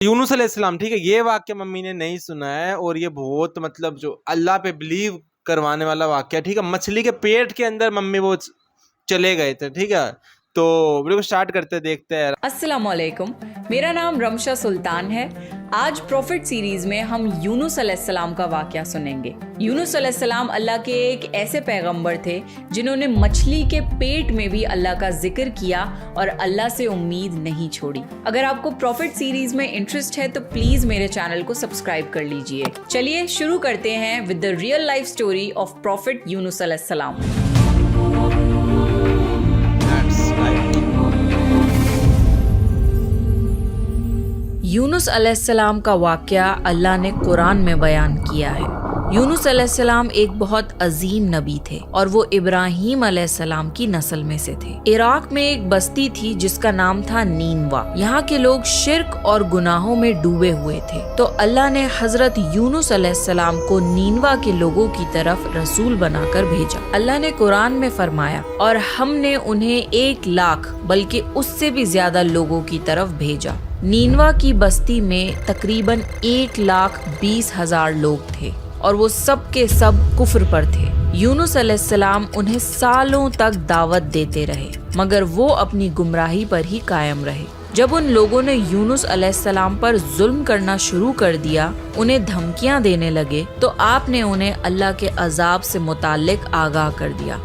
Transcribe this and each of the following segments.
یونس علیہ السلام، ٹھیک ہے، یہ واقعہ ممی نے نہیں سنا ہے، اور یہ بہت مطلب جو اللہ پہ بلیو کروانے والا واقعہ، ٹھیک ہے، مچھلی کے پیٹ کے اندر ممی وہ چلے گئے تھے، ٹھیک ہے، تو ویڈیو سٹارٹ کرتے دیکھتے ہیں۔ السلام علیکم، میرا نام رمشا سلطان ہے۔ آج پروفٹ سیریز میں ہم یونس علیہ السلام کا واقعہ سنیں گے۔ یونس علیہ السلام اللہ کے ایک ایسے پیغمبر تھے جنہوں نے مچھلی کے پیٹ میں بھی اللہ کا ذکر کیا اور اللہ سے امید نہیں چھوڑی۔ اگر آپ کو پروفٹ سیریز میں انٹرسٹ ہے تو پلیز میرے چینل کو سبسکرائب کر لیجئے۔ چلیے شروع کرتے ہیں with the real life story of prophet Yunus علیہ السلام۔ یونس علیہ السلام کا واقعہ اللہ نے قرآن میں بیان کیا ہے۔ یونس علیہ السلام ایک بہت عظیم نبی تھے اور وہ ابراہیم علیہ السلام کی نسل میں سے تھے۔ عراق میں ایک بستی تھی جس کا نام تھا نینوا۔ یہاں کے لوگ شرک اور گناہوں میں ڈوبے ہوئے تھے، تو اللہ نے حضرت یونس علیہ السلام کو نینوا کے لوگوں کی طرف رسول بنا کر بھیجا۔ اللہ نے قرآن میں فرمایا، اور ہم نے انہیں 1,00,000 بلکہ اس سے بھی زیادہ لوگوں کی طرف بھیجا۔ نینوا کی بستی میں تقریباً 1,20,000 لوگ تھے اور وہ سب کے سب کفر پر تھے۔ یونس علیہ السلام انہیں سالوں تک دعوت دیتے رہے، مگر وہ اپنی گمراہی پر ہی قائم رہے۔ جب ان لوگوں نے یونس علیہ السلام پر ظلم کرنا شروع کر دیا، انہیں دھمکیاں دینے لگے، تو آپ نے انہیں اللہ کے عذاب سے متعلق آگاہ کر دیا۔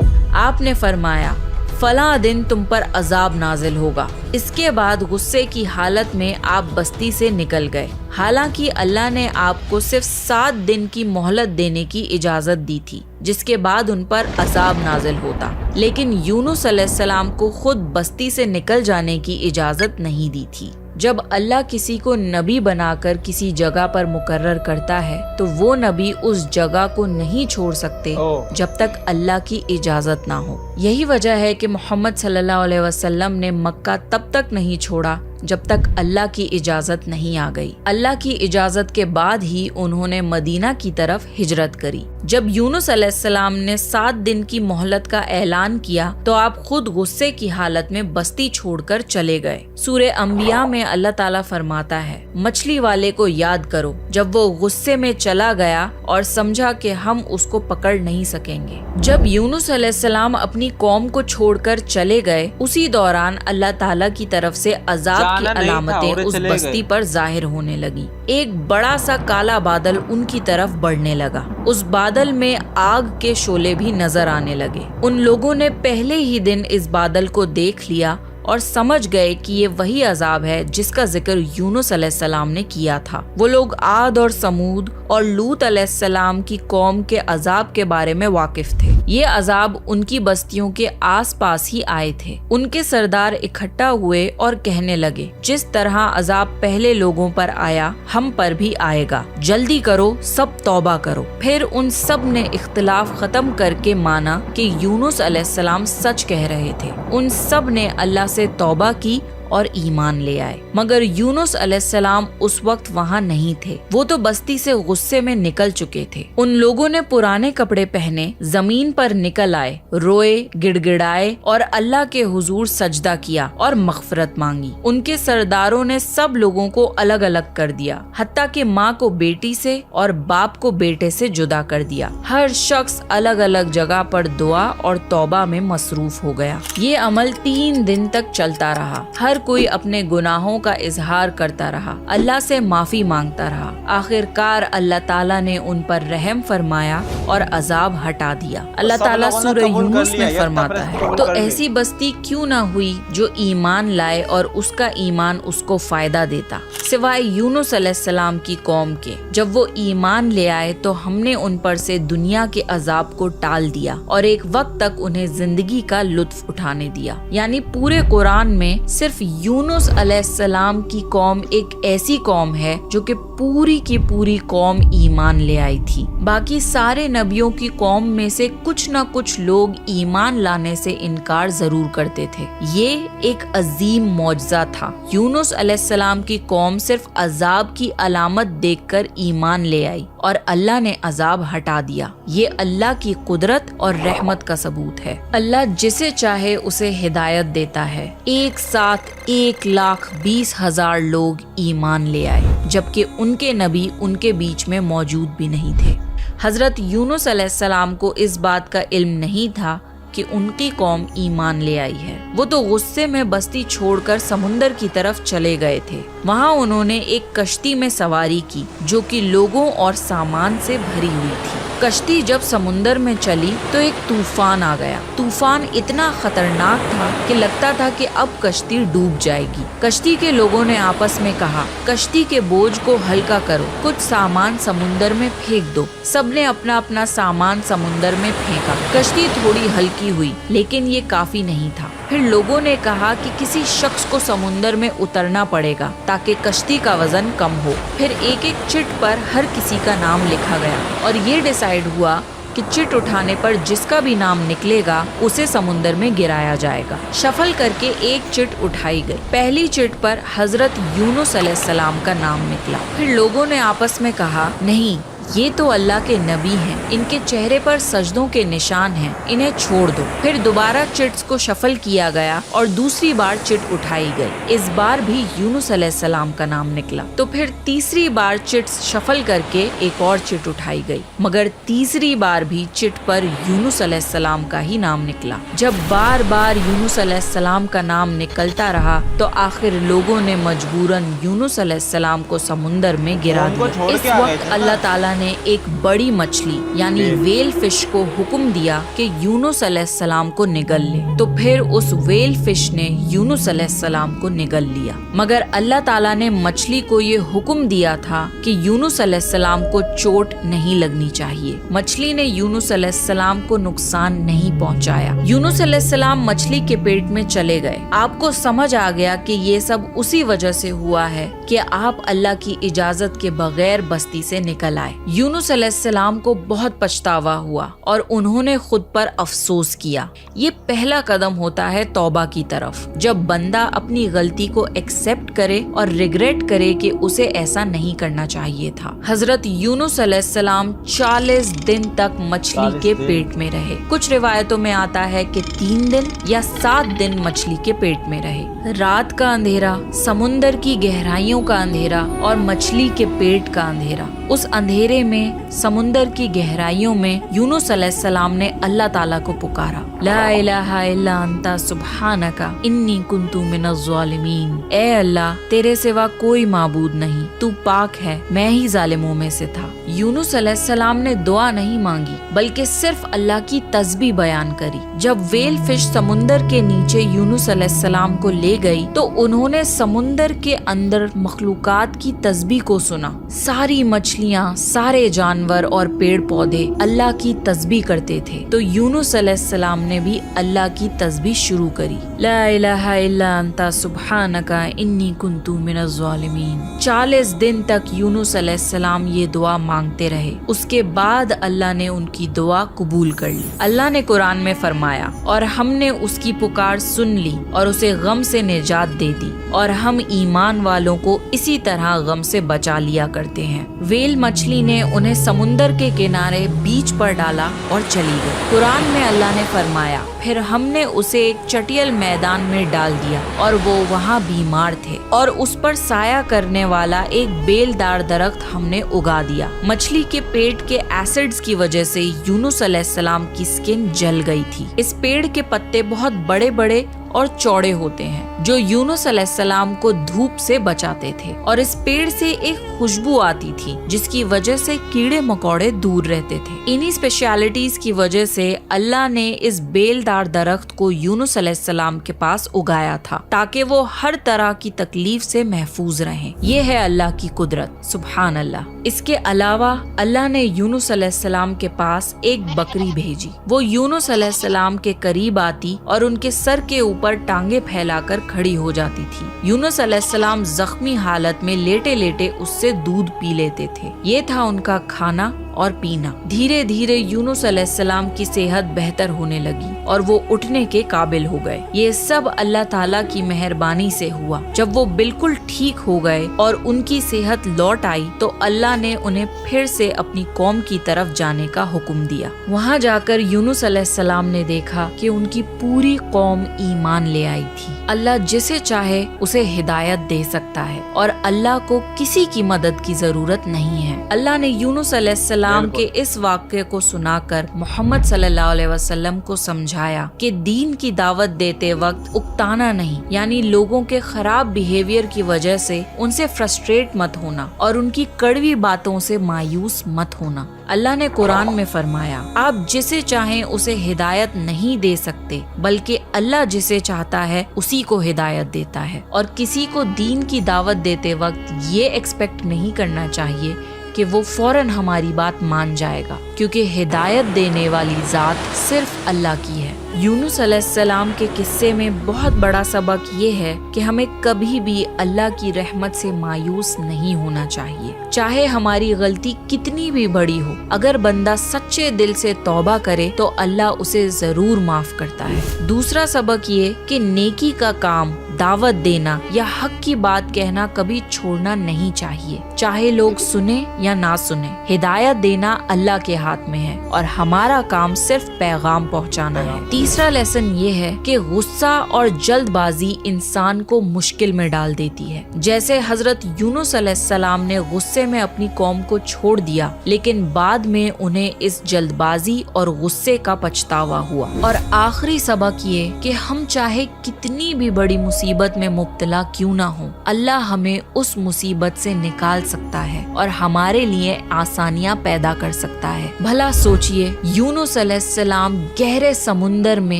آپ نے فرمایا، فلاں دن تم پر عذاب نازل ہوگا۔ اس کے بعد غصے کی حالت میں آپ بستی سے نکل گئے، حالانکہ اللہ نے آپ کو صرف 7 دن کی مہلت دینے کی اجازت دی تھی، جس کے بعد ان پر عذاب نازل ہوتا، لیکن یونس علیہ السلام کو خود بستی سے نکل جانے کی اجازت نہیں دی تھی۔ جب اللہ کسی کو نبی بنا کر کسی جگہ پر مقرر کرتا ہے تو وہ نبی اس جگہ کو نہیں چھوڑ سکتے جب تک اللہ کی اجازت نہ ہو۔ یہی وجہ ہے کہ محمد صلی اللہ علیہ وسلم نے مکہ تب تک نہیں چھوڑا جب تک اللہ کی اجازت نہیں آ گئی۔ اللہ کی اجازت کے بعد ہی انہوں نے مدینہ کی طرف ہجرت کری۔ جب یونس علیہ السلام نے 7 دن کی مہلت کا اعلان کیا تو آپ خود غصے کی حالت میں بستی چھوڑ کر چلے گئے۔ سورہ انبیاء میں اللہ تعالیٰ فرماتا ہے، مچھلی والے کو یاد کرو جب وہ غصے میں چلا گیا اور سمجھا کہ ہم اس کو پکڑ نہیں سکیں گے۔ جب یونس علیہ السلام اپنی قوم کو چھوڑ کر چلے گئے، اسی دوران اللہ تعالیٰ کی طرف سے عذاب کی علامتیں اس بستی پر ظاہر ہونے لگی۔ ایک بڑا سا کالا بادل ان کی طرف بڑھنے لگا۔ اس بادل میں آگ کے شعلے بھی نظر آنے لگے۔ ان لوگوں نے پہلے ہی دن اس بادل کو دیکھ لیا اور سمجھ گئے کہ یہ وہی عذاب ہے جس کا ذکر یونس علیہ السلام نے کیا تھا۔ وہ لوگ عاد اور سمود اور لوط علیہ السلام کی قوم کے عذاب کے بارے میں واقف تھے۔ یہ عذاب ان کی بستیوں کے آس پاس ہی آئے تھے۔ ان کے سردار اکٹھا ہوئے اور کہنے لگے، جس طرح عذاب پہلے لوگوں پر آیا ہم پر بھی آئے گا، جلدی کرو، سب توبہ کرو۔ پھر ان سب نے اختلاف ختم کر کے مانا کہ یونس علیہ السلام سچ کہہ رہے تھے۔ ان سب نے اللہ سے توبہ کی اور ایمان لے آئے، مگر یونس علیہ السلام اس وقت وہاں نہیں تھے۔ وہ تو بستی سے غصے میں نکل چکے تھے۔ ان لوگوں نے پرانے کپڑے پہنے، زمین پر نکل آئے، روئے، گڑ گڑائے اور اللہ کے حضور سجدہ کیا اور مغفرت مانگی۔ ان کے سرداروں نے سب لوگوں کو الگ الگ کر دیا، حتیٰ کہ ماں کو بیٹی سے اور باپ کو بیٹے سے جدا کر دیا۔ ہر شخص الگ الگ جگہ پر دعا اور توبہ میں مصروف ہو گیا۔ یہ عمل 3 دن تک چلتا رہا۔ ہر کوئی اپنے گناہوں کا اظہار کرتا رہا، اللہ سے معافی مانگتا رہا۔ آخر کار اللہ تعالیٰ نے ان پر رحم فرمایا اور عذاب ہٹا دیا۔ اللہ تعالیٰ سورہ یونس میں فرماتا ہے، تو ایسی بستی کیوں نہ ہوئی جو ایمان لائے اور اس کا ایمان اس کو فائدہ دیتا، سوائے یونس علیہ السلام کی قوم کے۔ جب وہ ایمان لے آئے تو ہم نے ان پر سے دنیا کے عذاب کو ٹال دیا اور ایک وقت تک انہیں زندگی کا لطف اٹھانے دیا۔ یعنی پورے قرآن میں صرف یونس علیہ السلام کی قوم ایک ایسی قوم ہے جو کہ پوری کی پوری قوم ایمان ایمان لے آئی تھی۔ باقی سارے نبیوں کی قوم میں سے کچھ نہ کچھ لوگ ایمان لانے سے انکار ضرور کرتے تھے۔ یہ ایک عظیم معجزہ تھا۔ یونس علیہ السلام کی قوم صرف عذاب کی علامت دیکھ کر ایمان لے آئی اور اللہ نے عذاب ہٹا دیا۔ یہ اللہ کی قدرت اور رحمت کا ثبوت ہے۔ اللہ جسے چاہے اسے ہدایت دیتا ہے۔ ایک ساتھ 1,20,000 لوگ ایمان لے آئے، جبکہ ان کے نبی ان کے بیچ میں موجود بھی نہیں تھے۔ حضرت یونس علیہ السلام کو اس بات کا علم نہیں تھا کہ ان کی قوم ایمان لے آئی ہے۔ وہ تو غصے میں بستی چھوڑ کر سمندر کی طرف چلے گئے تھے۔ وہاں انہوں نے ایک کشتی میں سواری کی جو کہ لوگوں اور سامان سے بھری ہوئی تھی۔ کشتی جب سمندر میں چلی تو ایک طوفان آ گیا۔ طوفان اتنا خطرناک تھا کہ لگتا تھا کہ اب کشتی ڈوب جائے گی۔ کشتی کے لوگوں نے آپس میں کہا، کشتی کے بوجھ کو ہلکا کرو، کچھ سامان سمندر میں پھینک دو۔ سب نے اپنا اپنا سامان سمندر میں پھینکا۔ کشتی تھوڑی ہلکی ہوئی، لیکن یہ کافی نہیں تھا۔ پھر لوگوں نے کہا کہ کسی شخص کو سمندر میں اترنا پڑے گا تاکہ کشتی کا وزن کم ہو۔ پھر ایک ایک چٹ پر ہر کسی کا نام لکھا گیا اور یہ ڈیسائیڈ ہوا کہ چٹ اٹھانے پر جس کا بھی نام نکلے گا اسے سمندر میں گرایا جائے گا۔ شفل کر کے ایک چٹ اٹھائی گئی۔ پہلی چٹ پر حضرت یونس علیہ السلام کا نام نکلا۔ پھر لوگوں نے آپس میں کہا، نہیں، یہ تو اللہ کے نبی ہیں، ان کے چہرے پر سجدوں کے نشان ہیں، انہیں چھوڑ دو۔ پھر دوبارہ چٹس کو شفل کیا گیا اور دوسری بار چٹ اٹھائی گئی۔ اس بار بھی یونس علیہ السلام کا نام نکلا۔ تو پھر تیسری بار چٹس شفل کر کے ایک اور چٹ اٹھائی گئی، مگر تیسری بار بھی چٹ پر یونس علیہ السلام کا ہی نام نکلا۔ جب بار بار یونس علیہ السلام کا نام نکلتا رہا تو آخر لوگوں نے مجبوراً یونس علیہ السلام کو سمندر میں گرا دیا۔ اس وقت اللہ تعالیٰ نے ایک بڑی مچھلی یعنی ویل فش کو حکم دیا کہ یونس علیہ السلام کو نگل لے۔ تو پھر اس ویل فش نے یونس علیہ السلام کو نگل لیا، مگر اللہ تعالیٰ نے مچھلی کو یہ حکم دیا تھا کہ یونس علیہ السلام کو چوٹ نہیں لگنی چاہیے۔ مچھلی نے یونس علیہ السلام کو نقصان نہیں پہنچایا۔ یونس علیہ السلام مچھلی کے پیٹ میں چلے گئے۔ آپ کو سمجھ آ گیا کہ یہ سب اسی وجہ سے ہوا ہے کہ آپ اللہ کی اجازت کے بغیر بستی سے نکل آئے۔ یونس علیہ السلام کو بہت پچھتاوا ہوا اور انہوں نے خود پر افسوس کیا۔ یہ پہلا قدم ہوتا ہے توبہ کی طرف، جب بندہ اپنی غلطی کو ایکسپٹ کرے اور ریگریٹ کرے کہ اسے ایسا نہیں کرنا چاہیے تھا۔ حضرت یونس علیہ السلام 40 دن تک مچھلی کے پیٹ میں رہے۔ کچھ روایتوں میں آتا ہے کہ 3 دن یا 7 دن مچھلی کے پیٹ میں رہے۔ رات کا اندھیرا، سمندر کی گہرائیوں کا اندھیرا اور مچھلی کے پیٹ کا اندھیرا۔ اس اندھیرے میں، سمندر کی گہرائیوں میں یونس علیہ السلام نے اللہ تعالیٰ کو پکارا، لا الہ الا انت سبحانک انی کنت من الظالمین۔ اے اللہ، تیرے سوا کوئی معبود نہیں، تو پاک ہے، میں ہی ظالموں میں سے تھا۔ یونس علیہ السلام نے دعا نہیں مانگی بلکہ صرف اللہ کی تسبیح بیان کری۔ جب ویل فش سمندر کے نیچے یونس علیہ السلام کو لے گئی تو انہوں نے سمندر کے اندر مخلوقات کی تسبیح کو سنا۔ ساری مچھلیاں، سارے جانور اور پیڑ پودے اللہ کی تسبیح کرتے تھے۔ تو یونس علیہ السلام نے بھی اللہ کی تسبیح شروع کری، لا الہ الا انت سبحانک انی کنت من الظالمین۔ 40 دن تک یونس علیہ السلام یہ دعا مانگتے رہے۔ اس کے بعد اللہ نے ان کی دعا قبول کر لی۔ اللہ نے قرآن میں فرمایا، اور ہم نے اس کی پکار سن لی اور اسے غم سے نجات دے دی، اور ہم ایمان والوں کو اسی طرح غم سے بچا لیا کرتے ہیں۔ ویل مچھلی نے انہیں سمندر کے کنارے بیچ پر ڈالا اور چلی گئی۔ قرآن میں اللہ نے فرمایا، پھر ہم نے اسے ایک چٹیل میدان میں ڈال دیا اور وہ وہاں بیمار تھے، اور اس پر سایہ کرنے والا ایک بیل دار درخت ہم نے اگا دیا۔ مچھلی کے پیٹ کے ایسڈز کی وجہ سے یونس علیہ السلام کی سکن جل گئی تھی۔ اس پیڑ کے پتے بہت بڑے بڑے اور چوڑے ہوتے ہیں جو یونس علیہ السلام کو دھوپ سے بچاتے تھے، اور اس پیڑ سے ایک خوشبو آتی تھی جس کی وجہ سے کیڑے مکوڑے دور رہتے تھے۔ انہی اسپیشلٹیز کی وجہ سے اللہ نے اس بیل دار درخت کو یونس علیہ السلام کے پاس اگایا تھا تاکہ وہ ہر طرح کی تکلیف سے محفوظ رہیں۔ یہ ہے اللہ کی قدرت، سبحان اللہ۔ اس کے علاوہ اللہ نے یونس علیہ السلام کے پاس ایک بکری بھیجی۔ وہ یونس علیہ السلام کے قریب آتی اور ان کے سر کے اوپر ٹانگیں پھیلا کر کھڑی ہو جاتی تھی۔ یونس علیہ السلام زخمی حالت میں لیٹے لیٹے اس سے دودھ پی لیتے تھے۔ یہ تھا ان کا کھانا اور پینا۔ دھیرے دھیرے یونس علیہ السلام کی صحت بہتر ہونے لگی اور وہ اٹھنے کے قابل ہو گئے۔ یہ سب اللہ تعالیٰ کی مہربانی سے ہوا۔ جب وہ بالکل ٹھیک ہو گئے اور ان کی صحت لوٹ آئی تو اللہ نے انہیں پھر سے اپنی قوم کی طرف جانے کا حکم دیا۔ وہاں جا کر یونس علیہ السلام نے دیکھا کہ ان کی پوری قوم ایمان لے آئی تھی۔ اللہ جسے چاہے اسے ہدایت دے سکتا ہے اور اللہ کو کسی کی مدد کی ضرورت نہیں ہے۔ اللہ نے یونس علیہ السلام کے اس واقعے کو سنا کر محمد صلی اللہ علیہ وسلم کو سمجھایا کہ دین کی دعوت دیتے وقت اکتانا نہیں، یعنی لوگوں کے خراب بیہیویئر کی وجہ سے ان سے فرسٹریٹ مت ہونا اور ان کی کڑوی باتوں سے مایوس مت ہونا۔ اللہ نے قرآن میں فرمایا، آپ جسے چاہیں اسے ہدایت نہیں دے سکتے، بلکہ اللہ جسے چاہتا ہے اسی کو ہدایت دیتا ہے، اور کسی کو دین کی دعوت دیتے وقت یہ ایکسپیکٹ نہیں کرنا چاہیے کہ وہ فوراً ہماری بات مان جائے گا، کیونکہ ہدایت دینے والی ذات صرف اللہ کی ہے۔ یونس علیہ السلام کے قصے میں بہت بڑا سبق یہ ہے کہ ہمیں کبھی بھی اللہ کی رحمت سے مایوس نہیں ہونا چاہیے، چاہے ہماری غلطی کتنی بھی بڑی ہو۔ اگر بندہ سچے دل سے توبہ کرے تو اللہ اسے ضرور معاف کرتا ہے۔ دوسرا سبق یہ کہ نیکی کا کام، دعوت دینا یا حق کی بات کہنا کبھی چھوڑنا نہیں چاہیے، چاہے لوگ سنیں یا نہ سنیں۔ ہدایت دینا اللہ کے ہاتھ میں ہے اور ہمارا کام صرف پیغام پہنچانا ہے۔ تیسرا لیسن یہ ہے کہ غصہ اور جلد بازی انسان کو مشکل میں ڈال دیتی ہے۔ جیسے حضرت یونس علیہ السلام نے غصے میں اپنی قوم کو چھوڑ دیا، لیکن بعد میں انہیں اس جلد بازی اور غصے کا پچھتاوا ہوا۔ اور آخری سبق یہ کہ ہم چاہے کتنی بھی بڑی مصیبت میں مبتلا کیوں نہ ہوں، اللہ ہمیں اس مصیبت سے نکال سکتا ہے اور ہمارے لیے آسانیاں پیدا کر سکتا ہے۔ بھلا سوچئے، یونس علیہ السلام گہرے سمندر میں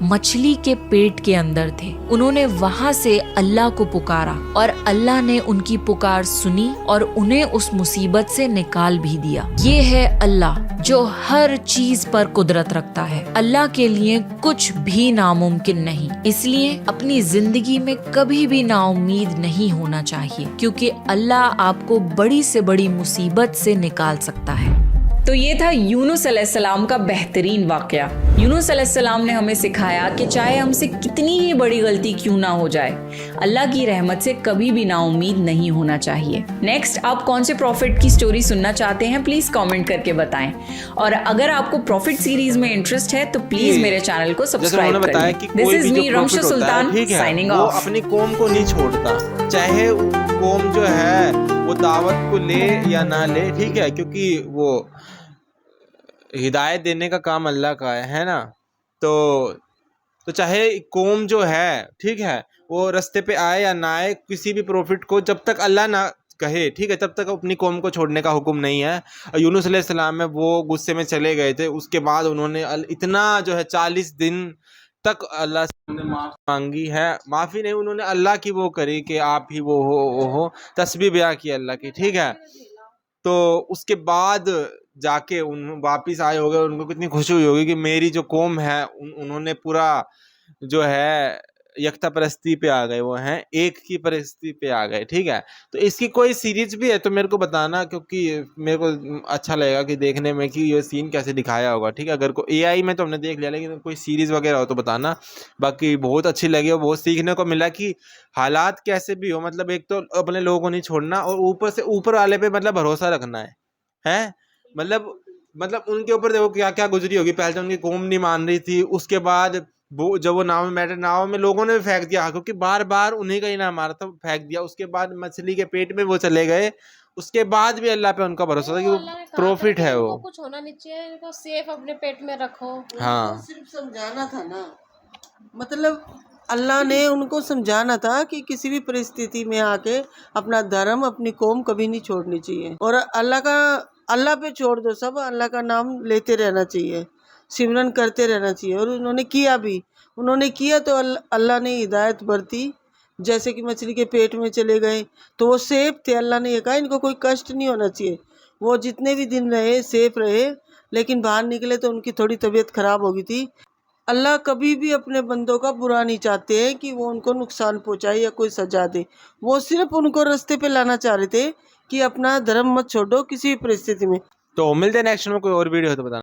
مچھلی کے پیٹ کے اندر تھے، انہوں نے وہاں سے اللہ کو پکارا اور اللہ نے ان کی پکار سنی اور انہیں اس مصیبت سے نکال بھی دیا۔ یہ ہے اللہ جو ہر چیز پر قدرت رکھتا ہے۔ اللہ کے لیے کچھ بھی ناممکن نہیں، اس لیے اپنی زندگی میں کبھی بھی نا امید نہیں ہونا چاہیے، کیونکہ اللہ آپ کو بڑی سے بڑی مصیبت سے نکال سکتا ہے۔ تو یہ تھا یونس علیہ السلام کا بہترین واقعہ۔ یونس علیہ السلام نے ہمیں سکھایا کہ چاہے ہم سے کتنی ہی بڑی غلطی کیوں نہ ہو جائے، اللہ کی رحمت سے کبھی بھی نا امید نہیں ہونا چاہیے۔ نیکسٹ آپ کون سے پروفٹ کی سٹوری سننا چاہتے ہیں پلیز کامنٹ کر کے بتائیں، اور اگر آپ کو پروفٹ سیریز میں انٹرسٹ ہے تو پلیز میرے چینل کو سبسکرائب کر لیں۔ دس از می رمشا سلطان سائننگ آف۔ وہ اپنی قوم کو نہیں چھوڑتا، چاہے قوم جو ہے وہ دعوت کو لے یا نہ لے، ٹھیک ہے، کیونکہ وہ ہدایت دینے کا کام اللہ کا ہے نا۔ تو چاہے قوم جو ہے، ٹھیک ہے، وہ رستے پہ آئے یا نہ آئے، کسی بھی پروفٹ کو جب تک اللہ نہ کہے، ٹھیک ہے، تب تک اپنی قوم کو چھوڑنے کا حکم نہیں ہے۔ اور یونس علیہ السلام میں وہ غصے میں چلے گئے تھے، اس کے بعد انہوں نے اتنا جو ہے 40 دن تک اللہ سے معافی مانگی ہے، معافی نہیں، انہوں نے اللہ کی وہ کری کہ آپ ہی وہ ہو، تسبیح بیان کی اللہ کی، ٹھیک ہے۔ تو اس کے بعد جا کے واپس آئے ہو گئے، ان کو کتنی خوشی ہوئی ہوگی کہ میری جو قوم ہے انہوں نے پورا جو ہے یکتا پرستی پہ آ گئے، وہ ہیں ایک کی پرستی پہ آ گئے، ٹھیک ہے۔ تو اس کی کوئی سیریز بھی ہے تو میرے کو بتانا، کیونکہ میرے کو اچھا لگے گا کہ دیکھنے میں کہ یہ سین کیسے دکھایا ہوگا، ٹھیک ہے۔ اگر کوئی اے آئی میں تو ہم نے دیکھ لیا، لیکن کوئی سیریز وغیرہ ہو تو بتانا۔ باقی بہت اچھی لگی اور بہت سیکھنے کو ملا کہ حالات کیسے بھی ہو، مطلب ایک تو اپنے لوگوں کو نہیں چھوڑنا اور اوپر سے اوپر والے پہ مطلب بھروسہ رکھنا ہے، مطلب ان کے اوپر دیکھو کیا کیا گزری ہوگی۔ پہلے تو ان کی قوم نہیں مان رہی تھی، اس کے بعد جب وہ ناؤ میں بیٹھے، ناؤ میں لوگوں نے بھی پھینک دیا، کیونکہ بار بار انہیں کا ہی نہ مارا تھا، پھینک دیا۔ اس کے بعد مچھلی کے پیٹ میں وہ چلے گئے، اس کے بعد بھی اللہ پہ ان کا بھروسہ تھا کہ وہ پروفٹ ہے، وہ کچھ ہونا نہیں چاہیے، ان کو سیف اپنے پیٹ میں رکھو۔ ہاں، صرف سمجھانا تھا نا، مطلب اللہ نے ان کو سمجھانا تھا کہ کسی بھی پرستھتی میں آ کے اپنا دھرم، اپنی قوم کبھی نہیں چھوڑنی چاہیے، اور اللہ پہ چھوڑ دو سب، اللہ کا نام لیتے رہنا چاہیے، سمرن کرتے رہنا چاہیے۔ اور انہوں نے کیا بھی، انہوں نے کیا تو اللہ نے ہدایت برتی، جیسے کہ مچھلی کے پیٹ میں چلے گئے تو وہ سیف تھے۔ اللہ نے یہ کہا ان کو کوئی کشٹ نہیں ہونا چاہیے، وہ جتنے بھی دن رہے سیف رہے، لیکن باہر نکلے تو ان کی تھوڑی طبیعت خراب ہو گئی تھی۔ اللہ کبھی بھی اپنے بندوں کا برا نہیں چاہتے ہیں کہ وہ ان کو نقصان پہنچائے یا کوئی سزا دے. وہ صرف ان کو رستے پہ لانا چاہ رہے تھے کہ اپنا دھرم مت چھوڑو کسی بھی پرستھتی میں. تو ملتے ہیں نیکسٹ میں، کوئی اور ویڈیو ہو تو بتانا.